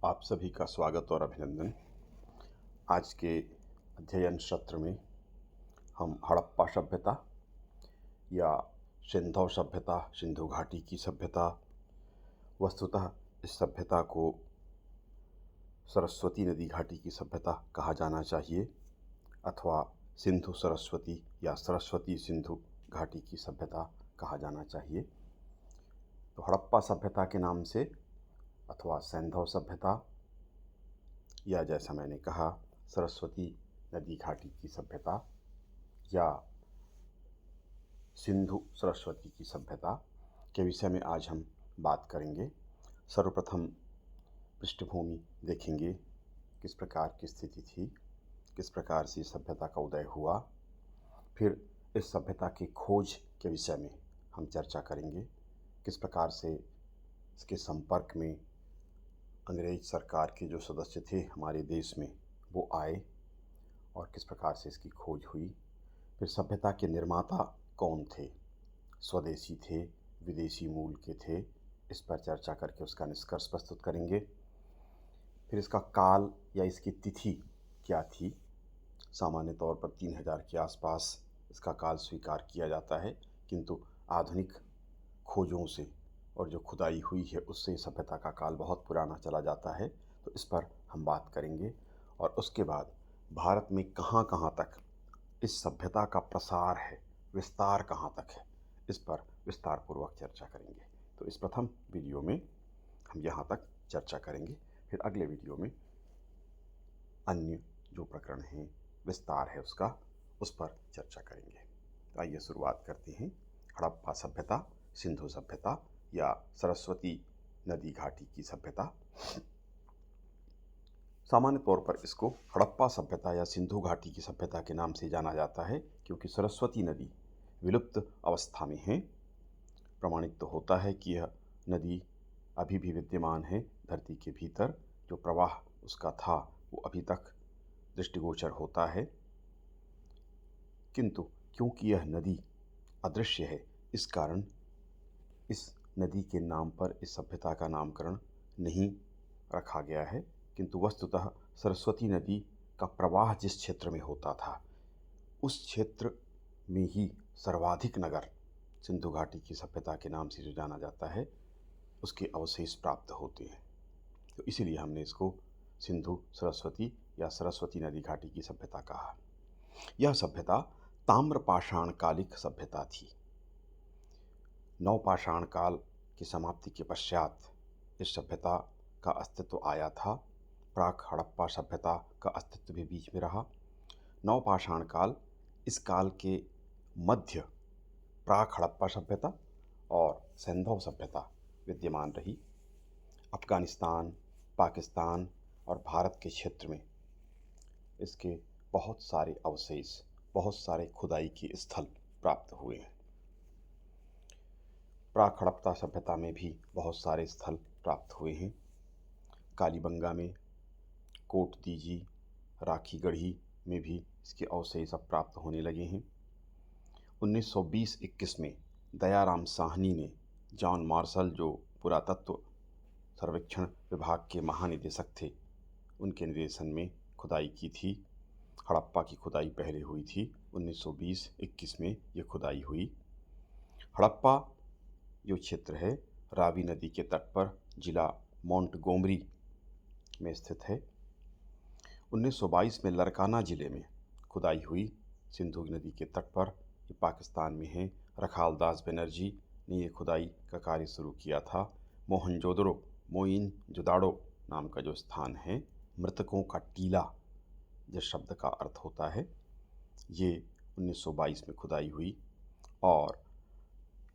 आप सभी का स्वागत और अभिनंदन। आज के अध्ययन सत्र में हम हड़प्पा सभ्यता या सिंधु सभ्यता, सिंधु घाटी की सभ्यता, वस्तुतः इस सभ्यता को सरस्वती नदी घाटी की सभ्यता कहा जाना चाहिए अथवा सिंधु सरस्वती या सरस्वती सिंधु घाटी की सभ्यता कहा जाना चाहिए। तो हड़प्पा सभ्यता के नाम से अथवा सिंधु सभ्यता या जैसा मैंने कहा सरस्वती नदी घाटी की सभ्यता या सिंधु सरस्वती की सभ्यता के विषय में आज हम बात करेंगे। सर्वप्रथम पृष्ठभूमि देखेंगे, किस प्रकार की स्थिति थी, किस प्रकार से सभ्यता का उदय हुआ। फिर इस सभ्यता की खोज के विषय में हम चर्चा करेंगे, किस प्रकार से इसके संपर्क में अंग्रेज सरकार के जो सदस्य थे हमारे देश में वो आए और किस प्रकार से इसकी खोज हुई। फिर सभ्यता के निर्माता कौन थे, स्वदेशी थे, विदेशी मूल के थे, इस पर चर्चा करके उसका निष्कर्ष प्रस्तुत करेंगे। फिर इसका काल या इसकी तिथि क्या थी। सामान्य तौर पर 3000 के आसपास इसका काल स्वीकार किया जाता है, किंतु आधुनिक खोजों से और जो खुदाई हुई है उससे सभ्यता का काल बहुत पुराना चला जाता है। तो इस पर हम बात करेंगे और उसके बाद भारत में कहाँ कहाँ तक इस सभ्यता का प्रसार है, विस्तार कहाँ तक है, इस पर विस्तार पूर्वक चर्चा करेंगे। तो इस प्रथम वीडियो में हम यहाँ तक चर्चा करेंगे, फिर अगले वीडियो में अन्य जो प्रकरण हैं, विस्तार है उसका, उस पर चर्चा करेंगे। तो आइए शुरुआत करते हैं। हड़प्पा सभ्यता, सिंधु सभ्यता या सरस्वती नदी घाटी की सभ्यता। सामान्य तौर पर इसको हड़प्पा सभ्यता या सिंधु घाटी की सभ्यता के नाम से जाना जाता है, क्योंकि सरस्वती नदी विलुप्त अवस्था में है। प्रमाणित तो होता है कि यह नदी अभी भी विद्यमान है धरती के भीतर, जो प्रवाह उसका था वो अभी तक दृष्टिगोचर होता है, किंतु क्योंकि यह नदी अदृश्य है इस कारण इस नदी के नाम पर इस सभ्यता का नामकरण नहीं रखा गया है। किंतु वस्तुतः सरस्वती नदी का प्रवाह जिस क्षेत्र में होता था उस क्षेत्र में ही सर्वाधिक नगर सिंधु घाटी की सभ्यता के नाम से जो जाना जाता है उसके अवशेष प्राप्त होते हैं। तो इसीलिए हमने इसको सिंधु सरस्वती या सरस्वती नदी घाटी की सभ्यता कहा। यह सभ्यता ताम्रपाषाण कालिक सभ्यता थी। नवपाषाण काल की समाप्ति के पश्चात इस सभ्यता का अस्तित्व आया था। प्राक हड़प्पा सभ्यता का अस्तित्व भी बीच में रहा। नवपाषाण काल, इस काल के मध्य प्राक हड़प्पा सभ्यता और सिंधु सभ्यता विद्यमान रही। अफगानिस्तान, पाकिस्तान और भारत के क्षेत्र में इसके बहुत सारे अवशेष, बहुत सारे खुदाई के स्थल प्राप्त हुए हैं। प्राक हड़प्पा सभ्यता में भी बहुत सारे स्थल प्राप्त हुए हैं। कालीबंगा में, कोट दीजी, राखी गढ़ी में भी इसके अवशेष अब प्राप्त होने लगे हैं। 1920-21 में दयाराम साहनी ने जॉन मार्शल, जो पुरातत्व सर्वेक्षण विभाग के महानिदेशक थे, उनके निर्देशन में खुदाई की थी। हड़प्पा की खुदाई पहले हुई थी, 1920-21 में ये खुदाई हुई। हड़प्पा जो क्षेत्र है रावी नदी के तट पर जिला मोंटगोमरी में स्थित है। 1922 में लरकाना जिले में खुदाई हुई सिंधु नदी के तट पर, ये पाकिस्तान में है। रखालदास बनर्जी ने ये खुदाई का कार्य शुरू किया था। मोइनजोदाड़ो नाम का जो स्थान है, मृतकों का टीला जिस शब्द का अर्थ होता है, ये 1922 में खुदाई हुई। और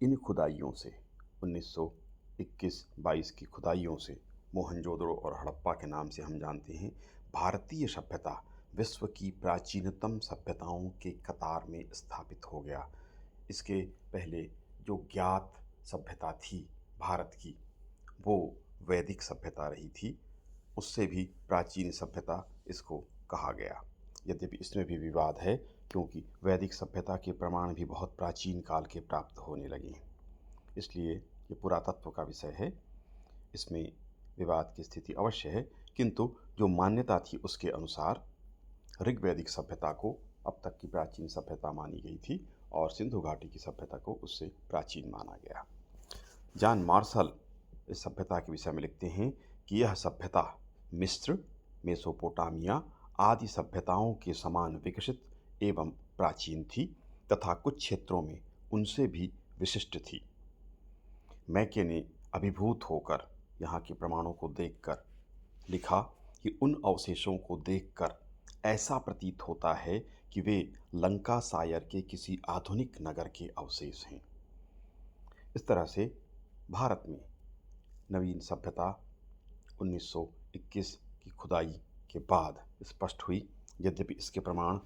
इन खुदाइयों से 1921-22 की खुदाइयों से मोहनजोदड़ो और हड़प्पा के नाम से हम जानते हैं भारतीय सभ्यता विश्व की प्राचीनतम सभ्यताओं के कतार में स्थापित हो गया। इसके पहले जो ज्ञात सभ्यता थी भारत की, वो वैदिक सभ्यता रही थी। उससे भी प्राचीन सभ्यता इसको कहा गया। यद्यपि इसमें भी विवाद है, क्योंकि वैदिक सभ्यता के प्रमाण भी बहुत प्राचीन काल के प्राप्त होने लगे हैं, इसलिए ये पुरातत्व का विषय है। इसमें विवाद की स्थिति अवश्य है, किंतु जो मान्यता थी उसके अनुसार ऋग्वैदिक सभ्यता को अब तक की प्राचीन सभ्यता मानी गई थी और सिंधु घाटी की सभ्यता को उससे प्राचीन माना गया। जॉन मार्शल इस सभ्यता के विषय में लिखते हैं कि यह सभ्यता मिस्र, मेसोपोटामिया आदि सभ्यताओं के समान विकसित एवं प्राचीन थी तथा कुछ क्षेत्रों में उनसे भी विशिष्ट थी। मैके ने अभिभूत होकर यहाँ के प्रमाणों को देखकर लिखा कि उन अवशेषों को देखकर ऐसा प्रतीत होता है कि वे लंका सायर के किसी आधुनिक नगर के अवशेष हैं। इस तरह से भारत में नवीन सभ्यता 1921 की खुदाई के बाद स्पष्ट हुई। यद्यपि इसके प्रमाण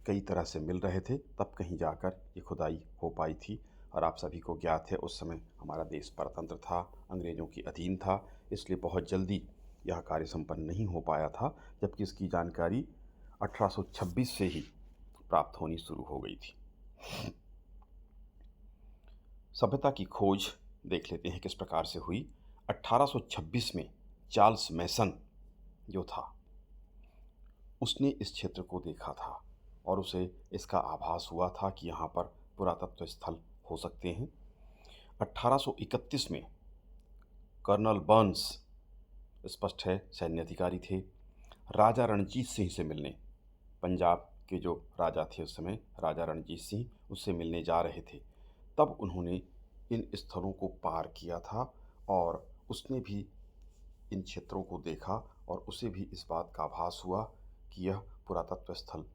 कई तरह से मिल रहे थे, तब कहीं जाकर ये खुदाई हो पाई थी। और आप सभी को ज्ञात है उस समय हमारा देश परतंत्र था, अंग्रेज़ों की अधीन था, इसलिए बहुत जल्दी यह कार्य संपन्न नहीं हो पाया था, जबकि इसकी जानकारी 1826 से ही प्राप्त होनी शुरू हो गई थी। सभ्यता की खोज देख लेते हैं किस प्रकार से हुई। 1826 में चार्ल्स मैसन जो था उसने इस क्षेत्र को देखा था और उसे इसका आभास हुआ था कि यहाँ पर पुरातत्व स्थल हो सकते हैं। 1831 में कर्नल बर्न्स, स्पष्ट है सैन्य अधिकारी थे, राजा रणजीत सिंह से मिलने, पंजाब के जो राजा थे उस समय राजा रणजीत सिंह, उससे मिलने जा रहे थे। तब उन्होंने इन स्थलों को पार किया था और उसने भी इन क्षेत्रों को देखा और उसे भी इस बात का आभास हुआ कि यह पुरातत्व स्थल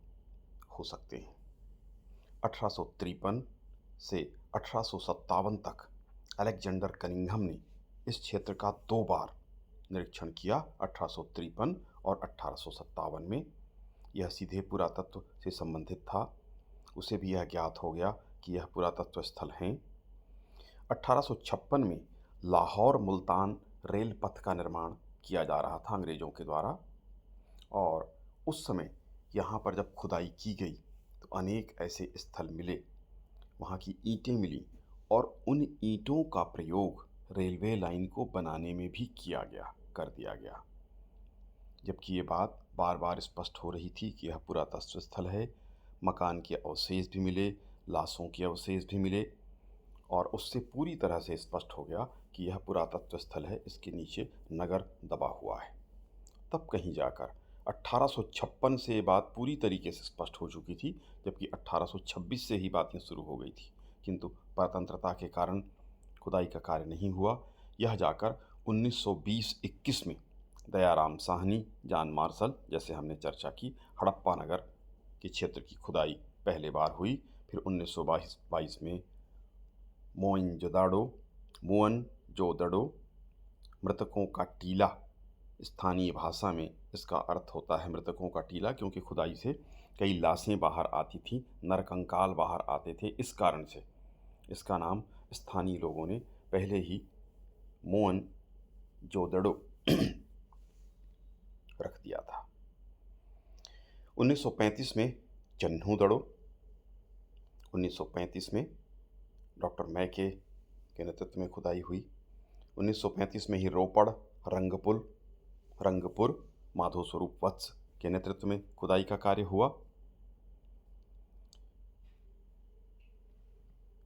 हो सकते हैं। 1853 से 1857 तक अलेक्जेंडर कनिंघम ने इस क्षेत्र का 2 बार निरीक्षण किया, 1853 और 1857 में। यह सीधे पुरातत्व से संबंधित था, उसे भी यह ज्ञात हो गया कि यह पुरातत्व स्थल हैं। 1856 में लाहौर मुल्तान रेल पथ का निर्माण किया जा रहा था अंग्रेज़ों के द्वारा, और उस समय यहाँ पर जब खुदाई की गई तो अनेक ऐसे स्थल मिले, वहाँ की ईंटें मिली और उन ईंटों का प्रयोग रेलवे लाइन को बनाने में भी कर दिया गया। जबकि ये बात बार बार स्पष्ट हो रही थी कि यह पुरातत्व स्थल है, मकान के अवशेष भी मिले, लाशों के अवशेष भी मिले, और उससे पूरी तरह से स्पष्ट हो गया कि यह पुरातत्व स्थल है, इसके नीचे नगर दबा हुआ है। तब कहीं जाकर 1856 से ये बात पूरी तरीके से स्पष्ट हो चुकी थी, जबकि 1826 से ही बातें शुरू हो गई थी, किंतु परतंत्रता के कारण खुदाई का कार्य नहीं हुआ। यह जाकर 1920-21 में दयाराम साहनी, जॉन मार्शल, जैसे हमने चर्चा की, हड़प्पा नगर के क्षेत्र की खुदाई पहले बार हुई। फिर 1922 में मोहनजोदड़ो, मृतकों का टीला, स्थानीय भाषा में इसका अर्थ होता है मृतकों का टीला, क्योंकि खुदाई से कई लाशें बाहर आती थीं, नरकंकाल बाहर आते थे। इस कारण से इसका नाम स्थानीय लोगों ने पहले ही मोहनजोदड़ो रख दिया था। 1935 में चन्हूदड़ो, 1935 में डॉक्टर मैके के नेतृत्व में खुदाई हुई। 1935 में ही रोपड़, रंगपुर माधो स्वरूप वत्स के नेतृत्व में खुदाई का कार्य हुआ।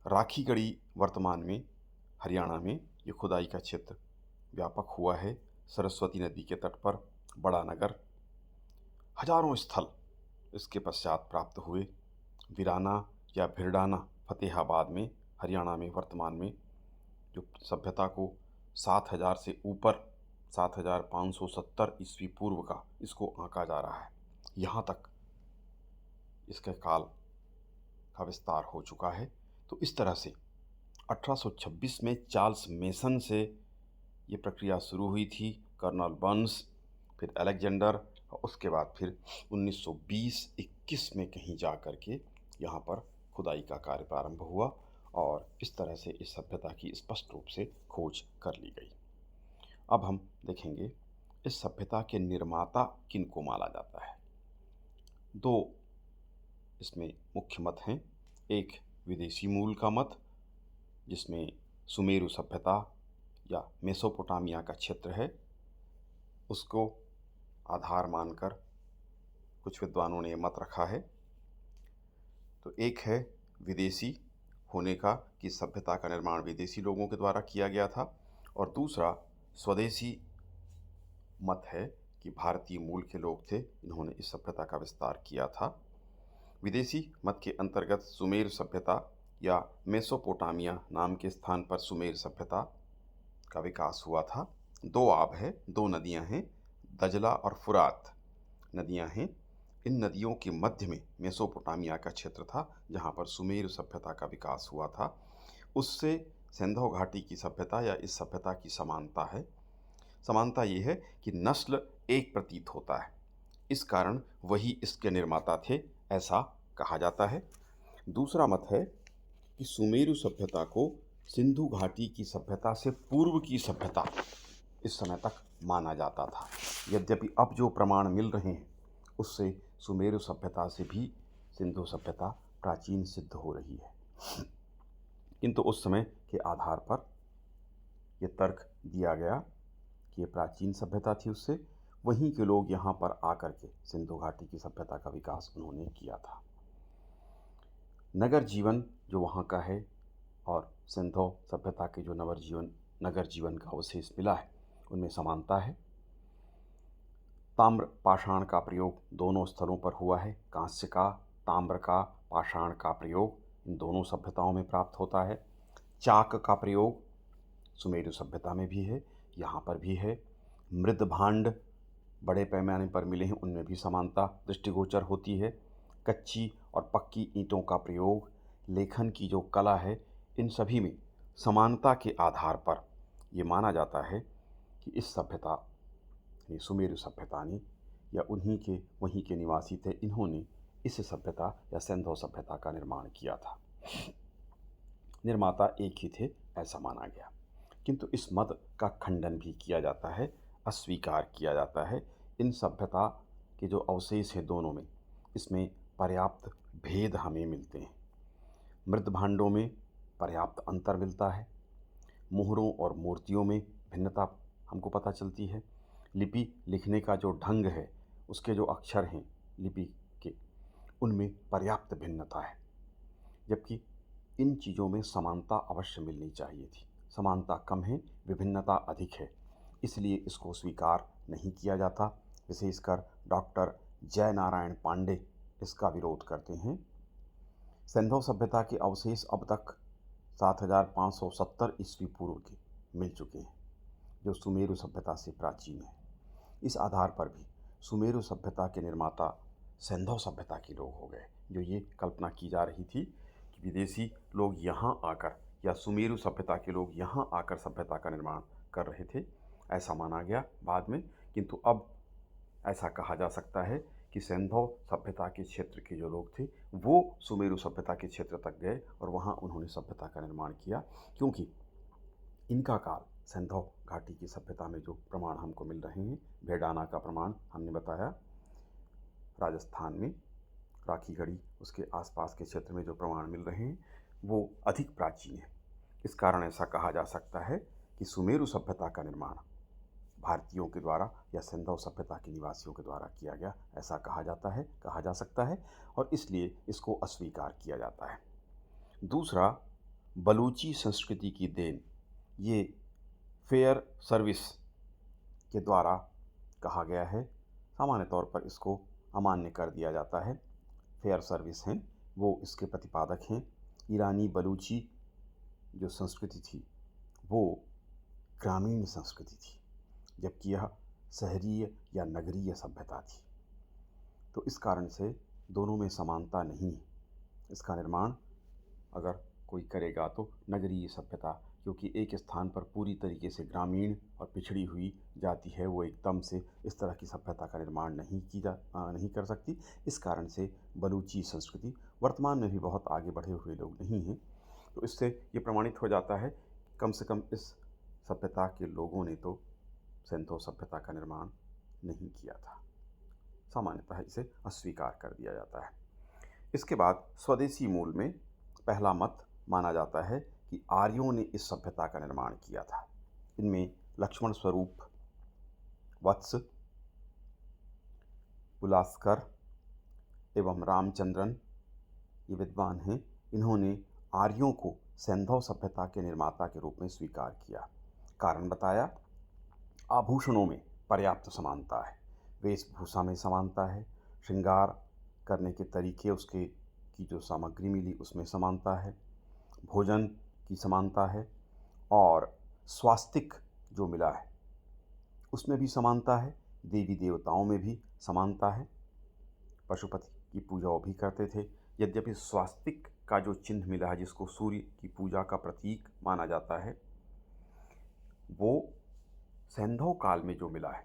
राखीगढ़ी वर्तमान में हरियाणा में ये खुदाई का क्षेत्र व्यापक हुआ है। सरस्वती नदी के तट पर बड़ा नगर, हजारों स्थल इसके पश्चात प्राप्त हुए। वीराना या भिरडाना फतेहाबाद में हरियाणा में वर्तमान में जो सभ्यता को 7000 से ऊपर 7570 ईस्वी पूर्व का इसको आंका जा रहा है, यहाँ तक इसके काल का विस्तार हो चुका है। तो इस तरह से 1826 में चार्ल्स मेसन से ये प्रक्रिया शुरू हुई थी, कर्नल बर्न्स, फिर अलेक्जेंडर, और उसके बाद फिर 1920-21 में कहीं जा कर के यहाँ पर खुदाई का कार्य प्रारंभ हुआ और इस तरह से इस सभ्यता की स्पष्ट रूप से खोज कर ली गई। अब हम देखेंगे इस सभ्यता के निर्माता किन को माना जाता है। 2 इसमें मुख्य मत हैं। एक विदेशी मूल का मत, जिसमें सुमेरु सभ्यता या मेसोपोटामिया का क्षेत्र है, उसको आधार मानकर कुछ विद्वानों ने ये मत रखा है। तो एक है विदेशी होने का, कि सभ्यता का निर्माण विदेशी लोगों के द्वारा किया गया था, और दूसरा स्वदेशी मत है कि भारतीय मूल के लोग थे, इन्होंने इस सभ्यता का विस्तार किया था। विदेशी मत के अंतर्गत सुमेर सभ्यता या मेसोपोटामिया नाम के स्थान पर सुमेर सभ्यता का विकास हुआ था। दो आब है, दो नदियां हैं, दजला और फुरात नदियां हैं। इन नदियों के मध्य में मेसोपोटामिया का क्षेत्र था, जहां पर सुमेर सभ्यता का विकास हुआ था। उससे सिंधु घाटी की सभ्यता या इस सभ्यता की समानता है। समानता ये है कि नस्ल एक प्रतीत होता है, इस कारण वही इसके निर्माता थे, ऐसा कहा जाता है। दूसरा मत है कि सुमेरु सभ्यता को सिंधु घाटी की सभ्यता से पूर्व की सभ्यता इस समय तक माना जाता था। यद्यपि अब जो प्रमाण मिल रहे हैं उससे सुमेरु सभ्यता से भी सिंधु सभ्यता प्राचीन सिद्ध हो रही है, किंतु उस समय के आधार पर यह तर्क दिया गया कि ये प्राचीन सभ्यता थी, उससे वहीं के लोग यहाँ पर आकर के सिंधु घाटी की सभ्यता का विकास उन्होंने किया था। नगर जीवन जो वहाँ का है और सिंधु सभ्यता के जो नगर जीवन का अवशेष मिला है, उनमें समानता है। ताम्र पाषाण का प्रयोग दोनों स्थलों पर हुआ है। कांस्य का, ताम्र का, पाषाण का प्रयोग इन दोनों सभ्यताओं में प्राप्त होता है। चाक का प्रयोग सुमेरु सभ्यता में भी है, यहाँ पर भी है। मृद भांड बड़े पैमाने पर मिले हैं, उनमें भी समानता दृष्टिगोचर होती है। कच्ची और पक्की ईंटों का प्रयोग, लेखन की जो कला है, इन सभी में समानता के आधार पर ये माना जाता है कि इस सभ्यता ने, सुमेरु सभ्यता ने, या वहीं के निवासी थे, इन्होंने इस सभ्यता या सिंधु सभ्यता का निर्माण किया था। निर्माता एक ही थे, ऐसा माना गया, किंतु इस मत का खंडन भी किया जाता है, अस्वीकार किया जाता है। इन सभ्यता के जो अवशेष हैं दोनों में, इसमें पर्याप्त भेद हमें मिलते हैं। मृद भांडों में पर्याप्त अंतर मिलता है। मोहरों और मूर्तियों में भिन्नता हमको पता चलती है। लिपि लिखने का जो ढंग है, उसके जो अक्षर हैं लिपि के, उनमें पर्याप्त भिन्नता है, जबकि इन चीज़ों में समानता अवश्य मिलनी चाहिए थी। समानता कम है, विभिन्नता अधिक है, इसलिए इसको स्वीकार नहीं किया जाता। विशेषकर डॉक्टर जय नारायण पांडे इसका विरोध करते हैं। सिंधु सभ्यता के अवशेष अब तक 7570 ईस्वी पूर्व के मिल चुके हैं, जो सुमेरु सभ्यता से प्राचीन है। इस आधार पर भी सुमेरु सभ्यता के निर्माता सिंधु सभ्यता के लोग हो गए। जो ये कल्पना की जा रही थी कि विदेशी लोग यहाँ आकर, या सुमेरु सभ्यता के लोग यहाँ आकर सभ्यता का निर्माण कर रहे थे, ऐसा माना गया बाद में। किंतु अब ऐसा कहा जा सकता है कि सिंधु सभ्यता के क्षेत्र के जो लोग थे, वो सुमेरु सभ्यता के क्षेत्र तक गए और वहाँ उन्होंने सभ्यता का निर्माण किया, क्योंकि इनका काल सिंधु घाटी की सभ्यता में जो प्रमाण हमको मिल रहे हैं, भेडाना का प्रमाण हमने बताया, राजस्थान में राखीगढ़ी उसके आसपास के क्षेत्र में जो प्रमाण मिल रहे हैं, वो अधिक प्राचीन है। इस कारण ऐसा कहा जा सकता है कि सुमेरु सभ्यता का निर्माण भारतीयों के द्वारा या सिंधु सभ्यता के निवासियों के द्वारा किया गया, ऐसा कहा जा सकता है, और इसलिए इसको अस्वीकार किया जाता है। दूसरा, बलूची संस्कृति की देन, ये फेयर सर्विस के द्वारा कहा गया है। सामान्य तौर पर इसको अमान्य कर दिया जाता है। फेयर सर्विस हैं, वो इसके प्रतिपादक हैं। ईरानी बलूची जो संस्कृति थी, वो ग्रामीण संस्कृति थी, जबकि यह शहरीय या नगरीय सभ्यता थी। तो इस कारण से दोनों में समानता नहीं है। इसका निर्माण अगर कोई करेगा तो नगरीय सभ्यता, क्योंकि एक स्थान पर पूरी तरीके से ग्रामीण और पिछड़ी हुई जाति है, वो एकदम से इस तरह की सभ्यता का निर्माण नहीं कर सकती। इस कारण से बलूची संस्कृति वर्तमान में भी बहुत आगे बढ़े हुए लोग नहीं हैं। तो इससे ये प्रमाणित हो जाता है, कम से कम इस सभ्यता के लोगों ने तो सिंधु सभ्यता का निर्माण नहीं किया था। सामान्यतः इसे अस्वीकार कर दिया जाता है। इसके बाद स्वदेशी मूल में पहला मत माना जाता है कि आर्यों ने इस सभ्यता का निर्माण किया था। इनमें लक्ष्मण स्वरूप वत्स, उलास्कर एवं रामचंद्रन ये विद्वान हैं। इन्होंने आर्यों को सैंधव सभ्यता के निर्माता के रूप में स्वीकार किया। कारण बताया, आभूषणों में पर्याप्त समानता है, वेशभूषा में समानता है, श्रृंगार करने के तरीके उसके की जो सामग्री मिली उसमें समानता है, भोजन की समानता है, और स्वास्तिक जो मिला है उसमें भी समानता है, देवी देवताओं में भी समानता है। पशुपति की पूजा वो भी करते थे। यद्यपि स्वास्तिक का जो चिन्ह मिला है, जिसको सूर्य की पूजा का प्रतीक माना जाता है, वो सैंधव काल में जो मिला है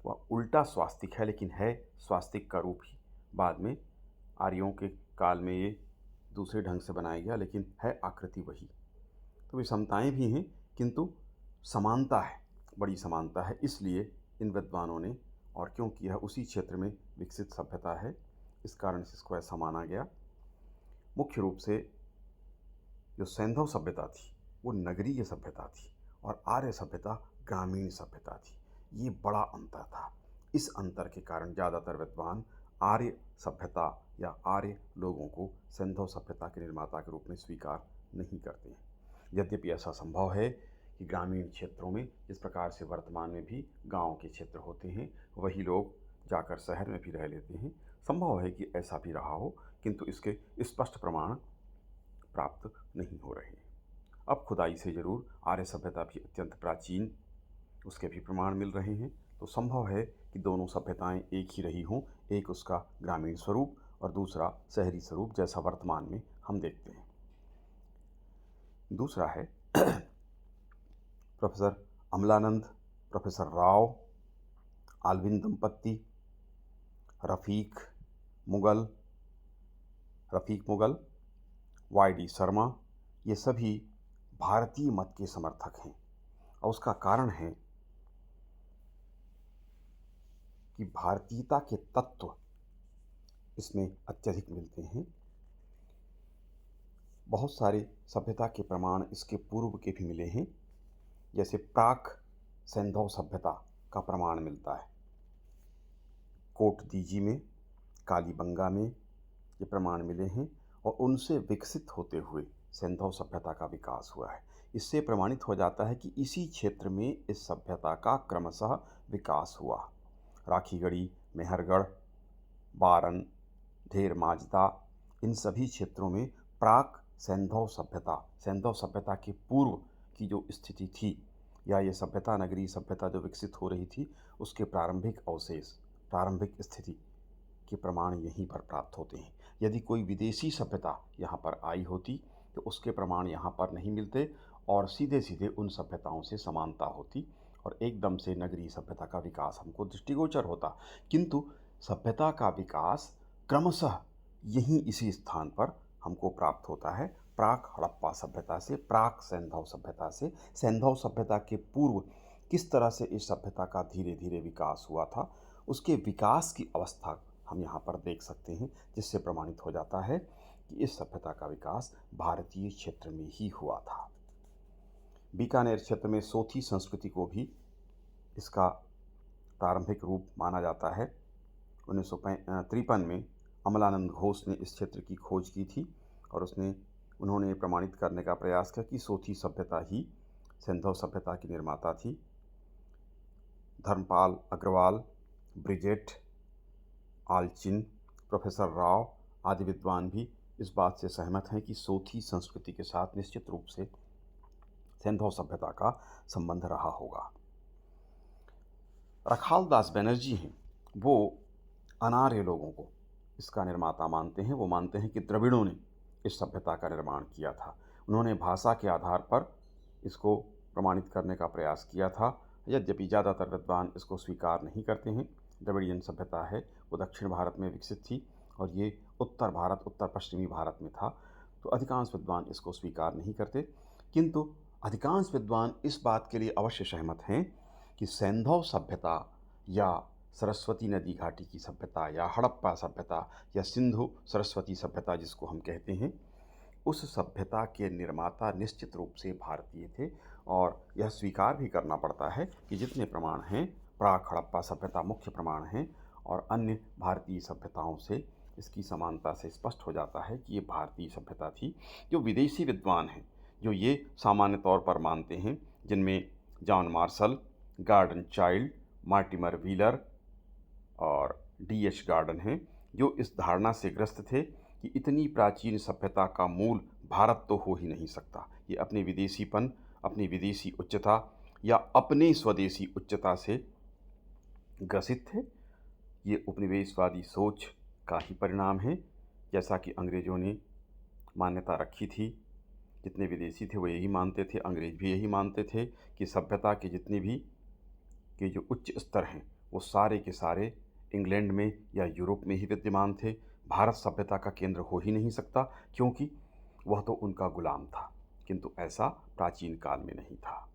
वह उल्टा स्वास्तिक है, लेकिन है स्वास्तिक का रूप ही। बाद में आर्यों के काल में ये दूसरे ढंग से बनाया गया, लेकिन है आकृति वही। तो विषमताएँ भी हैं, किंतु समानता है, बड़ी समानता है। इसलिए इन विद्वानों ने, और क्योंकि यह उसी क्षेत्र में विकसित सभ्यता है, इस कारण से इसको ऐसा माना गया। मुख्य रूप से जो सैंधव सभ्यता थी वो नगरीय सभ्यता थी और आर्य सभ्यता ग्रामीण सभ्यता थी। ये बड़ा अंतर था। इस अंतर के कारण ज़्यादातर विद्वान आर्य सभ्यता या आर्य लोगों को सैंधव सभ्यता के निर्माता के रूप में स्वीकार नहीं करते हैं। यद्यपि ऐसा संभव है कि ग्रामीण क्षेत्रों में, जिस प्रकार से वर्तमान में भी गांव के क्षेत्र होते हैं, वही लोग जाकर शहर में भी रह लेते हैं। संभव है कि ऐसा भी रहा हो, किंतु इसके स्पष्ट प्रमाण प्राप्त नहीं हो रहे हैं। अब खुदाई से जरूर आर्य सभ्यता भी अत्यंत प्राचीन, उसके भी प्रमाण मिल रहे हैं। तो संभव है कि दोनों सभ्यताएं एक ही रही हों, एक उसका ग्रामीण स्वरूप और दूसरा शहरी स्वरूप, जैसा वर्तमान में हम देखते हैं। दूसरा है professor Amalanand, professor Rao, Allwyn दंपत्ति, रफ़ीक मुगल, वाई.डी. शर्मा, ये सभी भारतीय मत के समर्थक हैं। और उसका कारण है कि भारतीयता के तत्व इसमें अत्यधिक मिलते हैं। बहुत सारे सभ्यता के प्रमाण इसके पूर्व के भी मिले हैं, जैसे प्राक सैंधव सभ्यता का प्रमाण मिलता है। कोटदीजी में, कालीबंगा में ये प्रमाण मिले हैं, और उनसे विकसित होते हुए सैंधव सभ्यता का विकास हुआ है। इससे प्रमाणित हो जाता है कि इसी क्षेत्र में इस सभ्यता का क्रमशः विकास हुआ। राखीगढ़ी, मेहरगढ़, बारन, ढेर माजदा, इन सभी क्षेत्रों में प्राक सैंधव सभ्यता के पूर्व की जो स्थिति थी, या ये सभ्यता, नगरीय सभ्यता जो विकसित हो रही थी, उसके प्रारंभिक अवशेष, प्रारंभिक स्थिति के प्रमाण यहीं पर प्राप्त होते हैं। यदि कोई विदेशी सभ्यता यहाँ पर आई होती तो उसके प्रमाण यहाँ पर नहीं मिलते, और सीधे सीधे उन सभ्यताओं से समानता होती और एकदम से नगरीय सभ्यता का विकास हमको दृष्टिगोचर होता। किंतु सभ्यता का विकास क्रमशः यहीं इसी स्थान पर हमको प्राप्त होता है, प्राक हड़प्पा सभ्यता से, प्राक सैंधव सभ्यता से। सैंधव सभ्यता के पूर्व किस तरह से इस सभ्यता का धीरे धीरे विकास हुआ था, उसके विकास की अवस्था हम यहाँ पर देख सकते हैं, जिससे प्रमाणित हो जाता है कि इस सभ्यता का विकास भारतीय क्षेत्र में ही हुआ था। बीकानेर क्षेत्र में सोथी संस्कृति को भी इसका प्रारंभिक रूप माना जाता है। 1953 में अमलानंद घोष ने इस क्षेत्र की खोज की थी, और उन्होंने प्रमाणित करने का प्रयास किया कि सोथी सभ्यता ही सैंधव सभ्यता की निर्माता थी। धर्मपाल अग्रवाल, ब्रिजेट, आलचिन, प्रोफेसर राव आदि विद्वान भी इस बात से सहमत हैं कि सोथी संस्कृति के साथ निश्चित रूप से सैंधव सभ्यता का संबंध रहा होगा। रखाल दास बनर्जी हैं, वो अनार्य लोगों को इसका निर्माता मानते हैं। वो मानते हैं कि द्रविड़ों ने इस सभ्यता का निर्माण किया था। उन्होंने भाषा के आधार पर इसको प्रमाणित करने का प्रयास किया था, यद्यपि ज़्यादातर विद्वान इसको स्वीकार नहीं करते हैं। द्रविड़ियन सभ्यता है वो दक्षिण भारत में विकसित थी, और ये उत्तर पश्चिमी भारत में था। तो अधिकांश विद्वान इसको स्वीकार नहीं करते, किंतु अधिकांश विद्वान इस बात के लिए अवश्य सहमत हैं कि सैंधव सभ्यता या सरस्वती नदी घाटी की सभ्यता या हड़प्पा सभ्यता या सिंधु सरस्वती सभ्यता जिसको हम कहते हैं, उस सभ्यता के निर्माता निश्चित रूप से भारतीय थे। और यह स्वीकार भी करना पड़ता है कि जितने प्रमाण हैं प्राक हड़प्पा सभ्यता मुख्य प्रमाण हैं और अन्य भारतीय सभ्यताओं से इसकी समानता से स्पष्ट हो जाता है कि ये भारतीय सभ्यता थी। जो विदेशी विद्वान हैं, जो ये सामान्य तौर पर मानते हैं, जिनमें John Marshall, Gordon Childe, Mortimer Wheeler और डी.एच. गार्डन हैं, जो इस धारणा से ग्रस्त थे कि इतनी प्राचीन सभ्यता का मूल भारत तो हो ही नहीं सकता। ये अपने विदेशीपन, अपनी विदेशी उच्चता या अपने स्वदेशी उच्चता से ग्रसित थे। ये उपनिवेशवादी सोच का ही परिणाम है। जैसा कि अंग्रेज़ों ने मान्यता रखी थी, जितने विदेशी थे वो यही मानते थे, अंग्रेज भी यही मानते थे कि सभ्यता के जितने भी के जो उच्च स्तर हैं वो सारे के सारे इंग्लैंड में या यूरोप में ही विद्यमान थे। भारत सभ्यता का केंद्र हो ही नहीं सकता, क्योंकि वह तो उनका गुलाम था। किंतु ऐसा प्राचीन काल में नहीं था।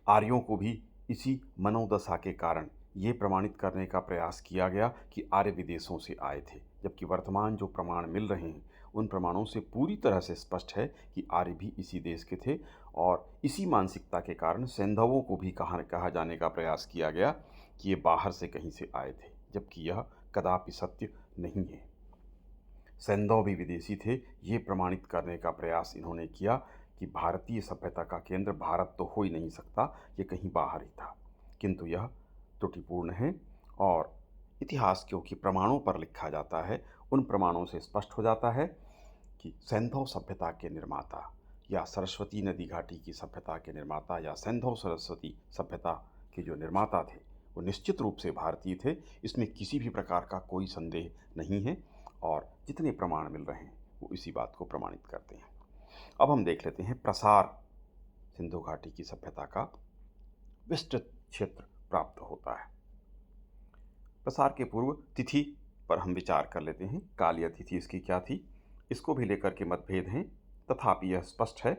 आर्यों को भी इसी मनोदशा के कारण ये प्रमाणित करने का प्रयास किया गया कि आर्य विदेशों से आए थे, जबकि वर्तमान जो प्रमाण मिल रहे हैं उन प्रमाणों से पूरी तरह से स्पष्ट है कि आर्य भी इसी देश के थे। और इसी मानसिकता के कारण सैंधवों को भी कहा जाने का प्रयास किया गया कि ये बाहर से कहीं से आए थे, जबकि यह कदापि सत्य नहीं है। सैंधव भी विदेशी थे, ये प्रमाणित करने का प्रयास इन्होंने किया कि भारतीय सभ्यता का केंद्र भारत तो हो ही नहीं सकता, ये कहीं बाहर ही था। किंतु यह त्रुटिपूर्ण है और इतिहास क्योंकि प्रमाणों पर लिखा जाता है, उन प्रमाणों से स्पष्ट हो जाता है कि सैंधव सभ्यता के निर्माता या सरस्वती नदी घाटी की सभ्यता के निर्माता या सैंधव सरस्वती सभ्यता के जो निर्माता थे वो निश्चित रूप से भारतीय थे। इसमें किसी भी प्रकार का कोई संदेह नहीं है और जितने प्रमाण मिल रहे हैं वो इसी बात को प्रमाणित करते हैं। अब हम देख लेते हैं प्रसार सिंधु घाटी की सभ्यता का विस्तृत क्षेत्र प्राप्त होता है। प्रसार के पूर्व तिथि पर हम विचार कर लेते हैं। काल या तिथि इसकी क्या थी, इसको भी लेकर के मतभेद हैं, तथापि यह स्पष्ट है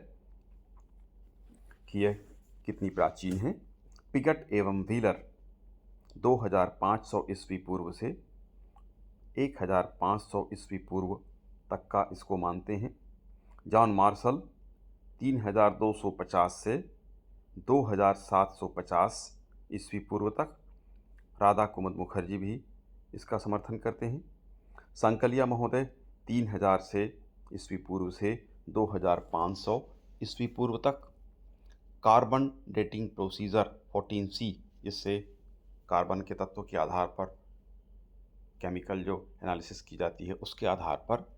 कि यह कितनी प्राचीन है। पिगट एवं व्हीलर 2500 ईस्वी पूर्व से 1500 ईस्वी पूर्व तक का इसको मानते हैं। जॉन मार्शल 3250 से 2750 ईस्वी पूर्व तक। राधा कुमुद मुखर्जी भी इसका समर्थन करते हैं। सांकलिया महोदय 3000 से ईस्वी पूर्व से 2500 ईस्वी पूर्व तक। कार्बन डेटिंग प्रोसीजर 14C, जिससे कार्बन के तत्व के आधार पर केमिकल जो एनालिसिस की जाती है उसके आधार पर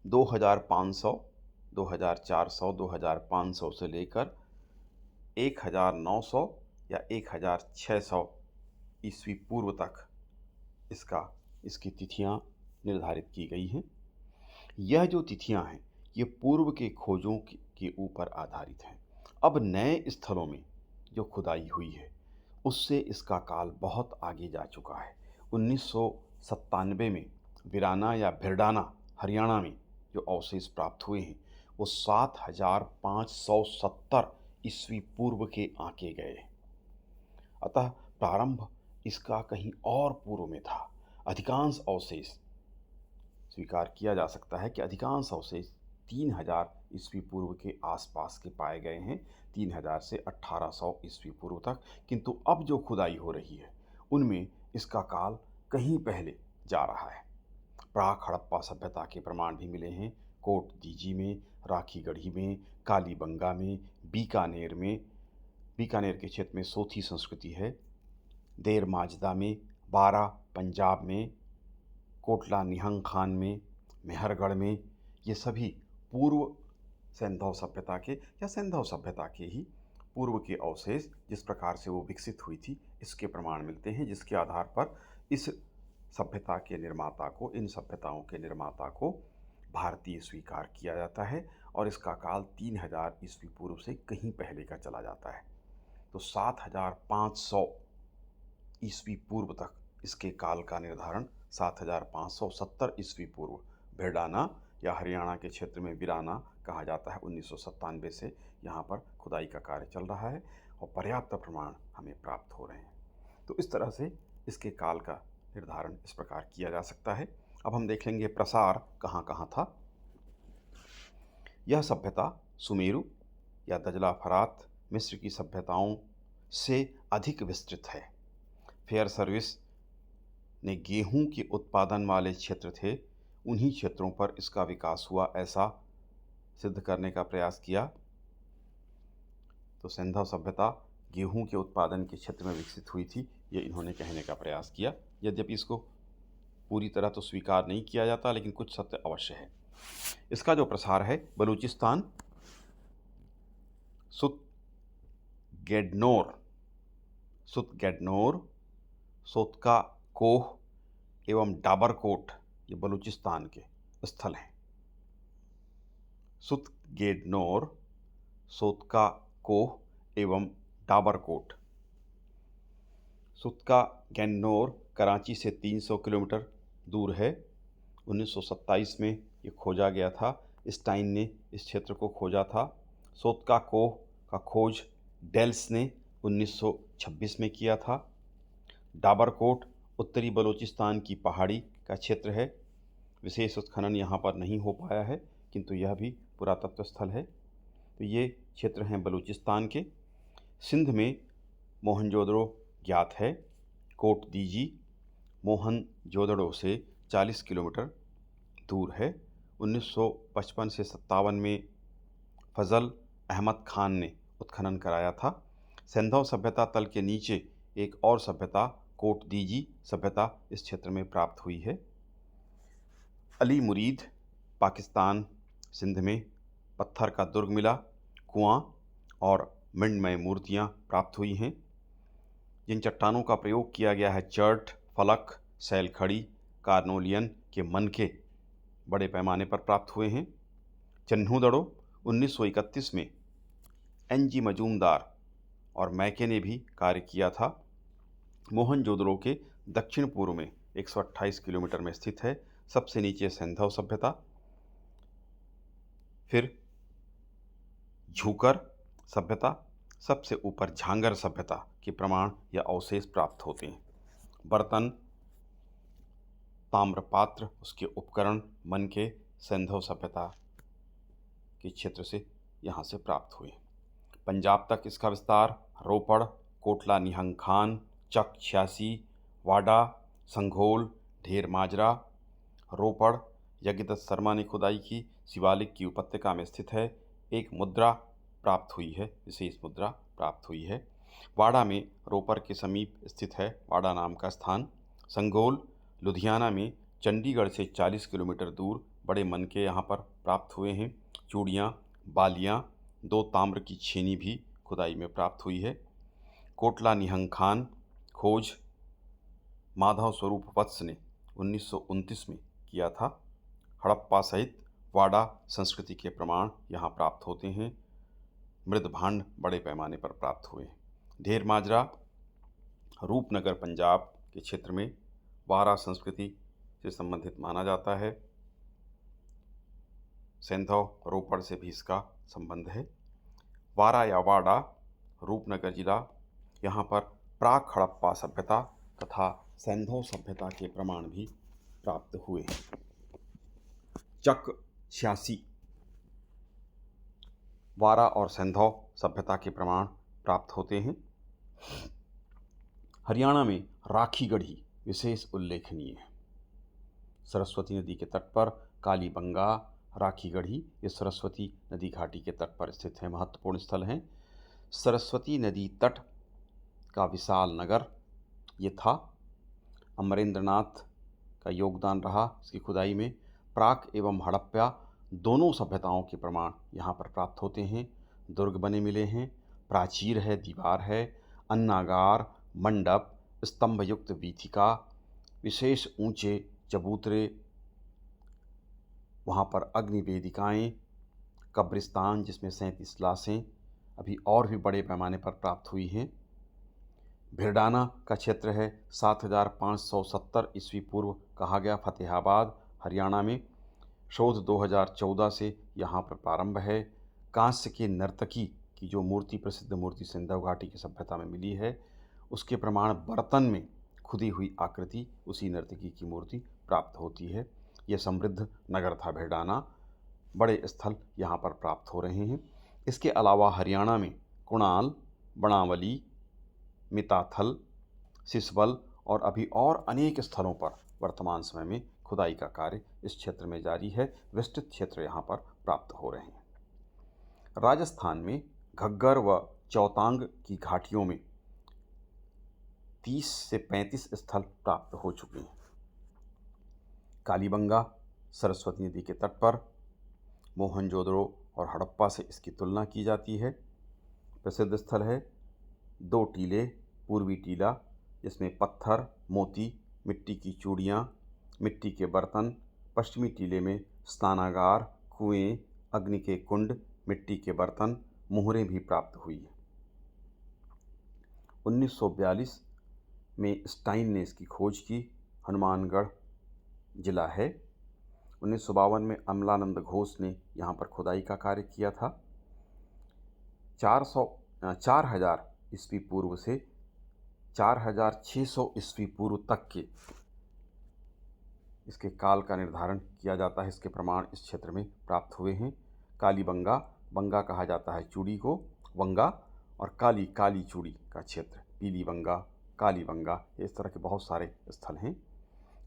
2500, 2400, 2500 से लेकर 1900 या 1600 ईस्वी पूर्व तक इसकी तिथियां निर्धारित की गई हैं। यह जो तिथियां हैं ये पूर्व के खोजों के ऊपर आधारित हैं। अब नए स्थलों में जो खुदाई हुई है उससे इसका काल बहुत आगे जा चुका है। 1997 में वीराना या भिरडाना हरियाणा में जो अवशेष प्राप्त हुए हैं वो 7570 ईस्वी पूर्व के आंके गए। अतः प्रारंभ इसका कहीं और पूर्व में था। अधिकांश अवशेष स्वीकार किया जा सकता है कि अधिकांश अवशेष 3000 ईस्वी पूर्व के आसपास के पाए गए हैं, 3000 से 1800 ईस्वी पूर्व तक। किंतु अब जो खुदाई हो रही है उनमें इसका काल कहीं पहले जा रहा है। प्राक हड़प्पा सभ्यता के प्रमाण भी मिले हैं। कोट दीजी में, राखीगढ़ी में, कालीबंगा में, बीकानेर के क्षेत्र में सोथी संस्कृति है, देर माजदा में, बारा पंजाब में, कोटला निहंग खान में, मेहरगढ़ में, ये सभी पूर्व सैंधव सभ्यता के या सैंधव सभ्यता के ही पूर्व के अवशेष जिस प्रकार से वो विकसित हुई थी इसके प्रमाण मिलते हैं, जिसके आधार पर इस सभ्यता के निर्माता को, इन सभ्यताओं के निर्माता को भारतीय स्वीकार किया जाता है और इसका काल 3000 ईस्वी पूर्व से कहीं पहले का चला जाता है। तो 7500 ईस्वी पूर्व तक इसके काल का निर्धारण 7570 ईस्वी पूर्व भिरडाना या हरियाणा के क्षेत्र में वीराना कहा जाता है। 1997 से यहाँ पर खुदाई का कार्य चल रहा है और पर्याप्त प्रमाण हमें प्राप्त हो रहे हैं। तो इस तरह से इसके काल का निर्धारण इस प्रकार किया जा सकता है। अब हम देख लेंगे प्रसार कहाँ कहाँ था। यह सभ्यता सुमेरु या दजला फरात मिस्र की सभ्यताओं से अधिक विस्तृत है। फेयर सर्विस ने गेहूं के उत्पादन वाले क्षेत्र थे, उन्हीं क्षेत्रों पर इसका विकास हुआ, ऐसा सिद्ध करने का प्रयास किया। तो सिंधव सभ्यता गेहूं के उत्पादन के क्षेत्र में विकसित हुई थी, ये इन्होंने कहने का प्रयास किया। यद्यपि इसको पूरी तरह तो स्वीकार नहीं किया जाता, लेकिन कुछ सत्य अवश्य है। इसका जो प्रसार है, बलूचिस्तान, सुतगेडनोर, सोतका कोह एवं डाबरकोट, ये बलूचिस्तान के स्थल हैं। सुतगेडनोर, सोतका कोह एवं डाबरकोट। सुतका गैन्नोर कराची से 300 किलोमीटर दूर है। 1927 में ये खोजा गया था, स्टाइन ने इस क्षेत्र को खोजा था। सोतका कोह का खोज डेल्स ने 1926 में किया था। डाबरकोट उत्तरी बलूचिस्तान की पहाड़ी का क्षेत्र है। विशेष उत्खनन यहाँ पर नहीं हो पाया है, किंतु यह भी पुरातत्व स्थल है। तो ये क्षेत्र हैं बलूचिस्तान के। सिंध में मोहनजोदड़ो ज्ञात है। कोट दीजी मोहनजोदड़ो से 40 किलोमीटर दूर है। 1955 से 57 में फजल अहमद खान ने उत्खनन कराया था। सिंधव सभ्यता तल के नीचे एक और सभ्यता कोट दीजी सभ्यता इस क्षेत्र में प्राप्त हुई है। अली मुरीद, पाकिस्तान, सिंध में पत्थर का दुर्ग मिला, कुआं और मृण्मय मूर्तियां प्राप्त हुई हैं। जिन चट्टानों का प्रयोग किया गया है, चर्ट, फलक, सैलखड़ी, कार्नोलियन के मनके बड़े पैमाने पर प्राप्त हुए हैं। चन्हूदड़ो 1931 में एन.जी. मजूमदार और मैके ने भी कार्य किया था। मोहनजोदड़ो के दक्षिण पूर्व में 128 किलोमीटर में स्थित है। सबसे नीचे सिंधव सभ्यता, फिर झूकर सभ्यता, सबसे ऊपर झांगर सभ्यता के प्रमाण या अवशेष प्राप्त होते हैं। बर्तन, ताम्रपात्र, उसके उपकरण मनके सिंधव सभ्यता के क्षेत्र से यहाँ से प्राप्त हुए। पंजाब तक इसका विस्तार रोपड़, कोटला निहंग खान, चक 86, वाडा, संघोल, ढेर माजरा। रोपड़ यज्ञदत्त शर्मा ने खुदाई की, शिवालिक की उपत्यका में स्थित है। एक मुद्रा प्राप्त हुई है, विशेष मुद्रा प्राप्त हुई है। वाडा में रोपड़ के समीप स्थित है वाडा नाम का स्थान। संघोल लुधियाना में चंडीगढ़ से 40 किलोमीटर दूर बड़े मनके यहाँ पर प्राप्त हुए हैं। चूड़ियाँ, बालियाँ, 2 ताम्र की छेनी भी खुदाई में प्राप्त हुई है। कोटला निहंग खान खोज माधव स्वरूप वत्स ने 1929 में किया था। हड़प्पा सहित वाडा संस्कृति के प्रमाण यहाँ प्राप्त होते हैं। मृदभांड बड़े पैमाने पर प्राप्त हुए। ढेर माजरा रूपनगर पंजाब के क्षेत्र में वारा संस्कृति से संबंधित माना जाता है। सिंधव रोपड़ से भी इसका संबंध है। वारा या वाडा रूपनगर जिला, यहाँ पर प्राक हड़प्पा सभ्यता तथा सिंधव सभ्यता के प्रमाण भी प्राप्त हुए हैं। चक 86 वारा और सिंधव सभ्यता के प्रमाण प्राप्त होते हैं। हरियाणा में राखी गढ़ी विशेष उल्लेखनीय है। सरस्वती नदी के तट पर कालीबंगा, राखी गढ़ी, ये सरस्वती नदी घाटी के तट पर स्थित है, महत्वपूर्ण स्थल हैं। सरस्वती नदी तट का विशाल नगर ये था। अमरेंद्रनाथ का योगदान रहा इसकी खुदाई में। प्राक एवं हड़प्पा दोनों सभ्यताओं के प्रमाण यहाँ पर प्राप्त होते हैं। दुर्ग बने मिले हैं, प्राचीर है, दीवार है, अन्नागार, मंडप, स्तंभ युक्त वीथिका, विशेष ऊंचे चबूतरे, वहाँ पर अग्नि वेदिकाएँ, कब्रिस्तान जिसमें 37 लाशें अभी और भी बड़े पैमाने पर प्राप्त हुई हैं। भिरडाना का क्षेत्र है 7570 ईस्वी पूर्व कहा गया, फतेहाबाद हरियाणा में। शोध 2014 से यहाँ पर प्रारंभ है। कांस्य के नर्तकी की जो मूर्ति, प्रसिद्ध मूर्ति सिंधव घाटी की सभ्यता में मिली है, उसके प्रमाण बर्तन में खुदी हुई आकृति, उसी नर्तकी की मूर्ति प्राप्त होती है। यह समृद्ध नगर था भिरडाना। बड़े स्थल यहाँ पर प्राप्त हो रहे हैं। इसके अलावा हरियाणा में कुणाल, बनावली, मिताथल, सिसबल और अभी और अनेक स्थलों पर वर्तमान समय में खुदाई का कार्य इस क्षेत्र में जारी है। विस्तृत क्षेत्र यहाँ पर प्राप्त हो रहे हैं। राजस्थान में घग्गर व चौतांग की घाटियों में 30 से 35 स्थल प्राप्त हो चुके हैं। कालीबंगा सरस्वती नदी के तट पर मोहनजोदड़ो और हड़प्पा से इसकी तुलना की जाती है। प्रसिद्ध स्थल है 2 टीले, पूर्वी टीला जिसमें पत्थर, मोती, मिट्टी की चूड़ियाँ, मिट्टी के बर्तन, पश्चिमी टीले में स्नानागार, कुएं, अग्नि के कुंड, मिट्टी के बर्तन, मुहरें भी प्राप्त हुई है। 1942 में स्टाइन ने इसकी खोज की। हनुमानगढ़ जिला है। 1952 में अमलानंद घोष ने यहाँ पर खुदाई का कार्य किया था। 4000 ईस्वी पूर्व से 4600 ईस्वी पूर्व तक के इसके काल का निर्धारण किया जाता है। इसके प्रमाण इस क्षेत्र में प्राप्त हुए हैं। कालीबंगा, बंगा कहा जाता है चूड़ी को, वंगा, और काली, काली चूड़ी का क्षेत्र, पीली बंगा, काली बंगा, इस तरह के बहुत सारे स्थल हैं।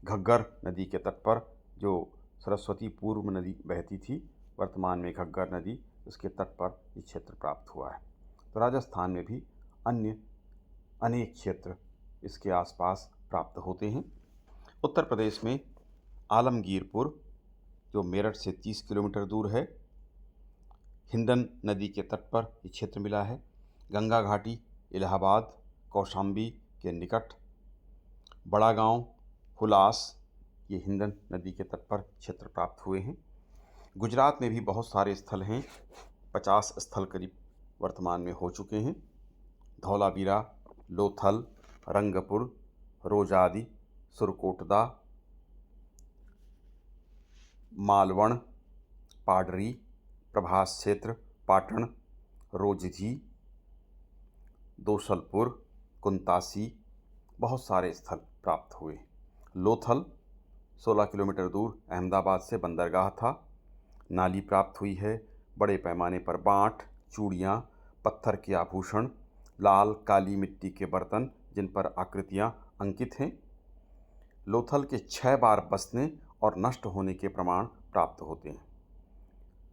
घग्गर नदी के तट पर जो सरस्वती पूर्व नदी बहती थी, वर्तमान में घग्गर नदी, उसके तट पर ये क्षेत्र प्राप्त हुआ है। तो राजस्थान में भी अन्य अनेक क्षेत्र इसके आसपास प्राप्त होते हैं। उत्तर प्रदेश में आलमगीरपुर जो मेरठ से 30 किलोमीटर दूर है, हिंडन नदी के तट पर ये क्षेत्र मिला है। गंगा घाटी, इलाहाबाद, कौशाम्बी के निकट बड़ा गांव, हुलास, ये हिंडन नदी के तट पर क्षेत्र प्राप्त हुए हैं। गुजरात में भी बहुत सारे स्थल हैं। 50 स्थल करीब वर्तमान में हो चुके हैं। धौलावीरा, लोथल, रंगपुर, रोजादी, सुरकोटदा, मालवण, पाडरी, प्रभास क्षेत्र, पाटन, रोजधी, दोसलपुर, कुंतासी, बहुत सारे स्थल प्राप्त हुए। लोथल 16 किलोमीटर दूर अहमदाबाद से बंदरगाह था। नाली प्राप्त हुई है। बड़े पैमाने पर बाँट, चूड़ियाँ, पत्थर के आभूषण, लाल काली मिट्टी के बर्तन जिन पर आकृतियाँ अंकित हैं। लोथल के 6 बार बसने और नष्ट होने के प्रमाण प्राप्त होते हैं।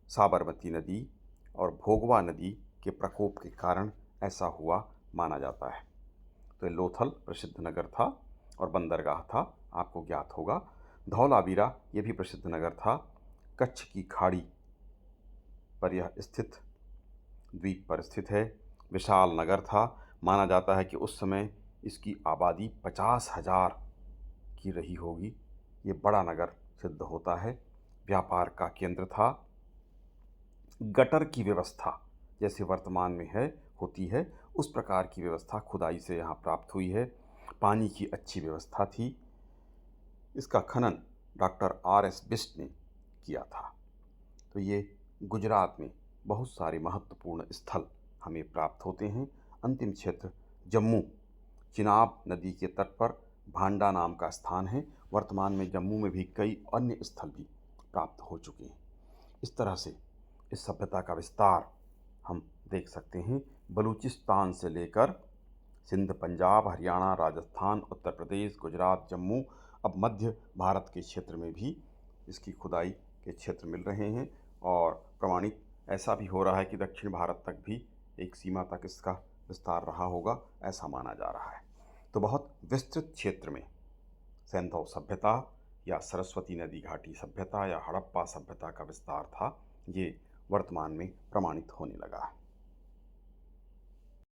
साबरमती नदी और भोगवा नदी के प्रकोप के कारण ऐसा हुआ माना जाता है। तो लोथल प्रसिद्ध नगर था और बंदरगाह था, आपको ज्ञात होगा। धौलावीरा ये भी प्रसिद्ध नगर था। कच्छ की खाड़ी पर यह स्थित, द्वीप पर स्थित है। विशाल नगर था। माना जाता है कि उस समय इसकी आबादी 50,000 की रही होगी। ये बड़ा नगर सिद्ध होता है। व्यापार का केंद्र था। गटर की व्यवस्था जैसे वर्तमान में है, होती है, उस प्रकार की व्यवस्था खुदाई से यहाँ प्राप्त हुई है। पानी की अच्छी व्यवस्था थी। इसका खनन डॉक्टर R.S. बिष्ट ने किया था। तो ये गुजरात में बहुत सारे महत्वपूर्ण स्थल हमें प्राप्त होते हैं। अंतिम क्षेत्र जम्मू, चिनाब नदी के तट पर भांडा नाम का स्थान है। वर्तमान में जम्मू में भी कई अन्य स्थल भी प्राप्त हो चुके हैं। इस तरह से इस सभ्यता का विस्तार हम देख सकते हैं। बलूचिस्तान से लेकर सिंध, पंजाब, हरियाणा, राजस्थान, उत्तर प्रदेश, गुजरात, जम्मू, अब मध्य भारत के क्षेत्र में भी इसकी खुदाई के क्षेत्र मिल रहे हैं। और प्रमाणित ऐसा भी हो रहा है कि दक्षिण भारत तक भी एक सीमा तक इसका विस्तार रहा होगा, ऐसा माना जा रहा है। तो बहुत विस्तृत क्षेत्र में सैंधव सभ्यता या सरस्वती नदी घाटी सभ्यता या हड़प्पा सभ्यता का विस्तार था। ये वर्तमान में प्रमाणित होने लगा है।